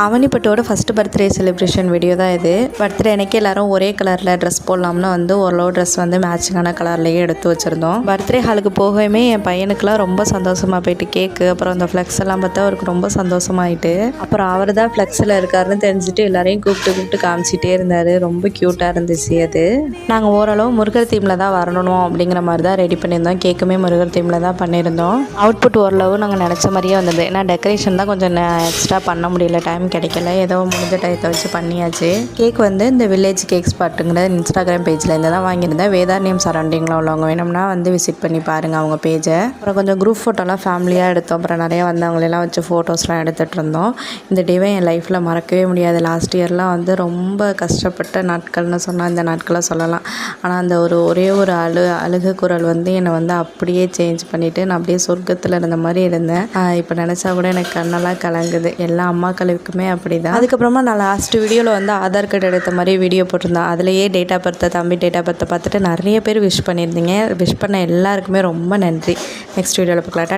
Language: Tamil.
அவனிப்பட்டோட ஃபஸ்ட்டு பர்த்டே செலிப்ரேஷன் வீடியோ தான் இது. பர்த்டே அன்றைக்கி எல்லோரும் ஒரே கலரில் ட்ரெஸ் போடலாம்னு வந்து ஓரளவு ட்ரெஸ் வந்து மேட்சிங்கான கலர்லேயே எடுத்து வச்சுருந்தோம். பர்த்டே ஹாலுக்கு போகவே என் பையனுக்குலாம் ரொம்ப சந்தோஷமாக போயிட்டு கேக்கு அப்புறம் அந்த ஃப்ளெக்ஸ் எல்லாம் பார்த்தா அவருக்கு ரொம்ப சந்தோஷமாயிட்டு, அப்புறம் அவர் தான் ஃப்ளெக்ஸில் இருக்காருன்னு தெரிஞ்சுட்டு எல்லாரையும் கூப்பிட்டு காமிச்சிட்டே இருந்தார். ரொம்ப க்யூட்டாக இருந்துச்சு அது. நாங்கள் ஓரளவு முருகர் தீமில் தான் வரணும் அப்படிங்கிற மாதிரி தான் ரெடி பண்ணியிருந்தோம். கேக்குமே முருகர் தீமில் தான் பண்ணியிருந்தோம். அவுட்புட் ஓரளவு நாங்கள் நினச்ச மாதிரியே வந்தது. ஏன்னா டெக்கரேஷன் தான் கொஞ்சம் எக்ஸ்ட்ரா பண்ண முடியல, டைம் கிடைக்கல, ஏதோ முடிஞ்ச டயத்தை வச்சு பண்ணியாச்சு. கேக் வந்து இந்த வில்லேஜ் கேக் ஸ்பாட்டுங்கிற இன்ஸ்டாகிராம் பேஜில் இருந்து தான் வாங்கியிருந்தேன். வேதாரண்யம் சரௌண்டிங்கில் உள்ளவங்க வேணும்னா வந்து விசிட் பண்ணி பாருங்கள் அவங்க பேஜை. அப்புறம் கொஞ்சம் குரூப் ஃபோட்டோலாம் ஃபேமிலியாக எடுத்தோம். அப்புறம் நிறையா வந்தவங்களெல்லாம் வச்சு ஃபோட்டோஸ்லாம் எடுத்துகிட்டு இருந்தோம். இந்த டேவை என் லைஃப்பில் மறக்கவே முடியாது. லாஸ்ட் இயர்லாம் வந்து ரொம்ப கஷ்டப்பட்ட நாட்கள்னு சொன்னால் இந்த நாட்களை சொல்லலாம். ஆனால் அந்த ஒரே ஒரு அழுகை குரல் வந்து என்னை வந்து அப்படியே சேஞ்ச் பண்ணிவிட்டு நான் அப்படியே சொர்க்கத்தில் இருந்த மாதிரி இருந்தேன். இப்போ நினச்சா கூட எனக்கு கண்ணெல்லாம் கலங்குது. எல்லா அம்மாக்களுக்குமே அப்படி தான். அதுக்கப்புறமா நான் லாஸ்ட் வீடியோவில் வந்து ஆதார் கார்டு எடுத்த மாதிரி வீடியோ போட்டிருந்தேன். அதுலேயே டேட் ஆஃப் பர்த்தை தம்பி டேட் ஆஃப் பர்த்தை பார்த்துட்டு நிறைய பேர் விஷ் பண்ணியிருந்தீங்க. விஷ் பண்ண எல்லாருக்குமே ரொம்ப நன்றி. நெக்ஸ்ட் வீடியோவில் பார்க்கலாம்.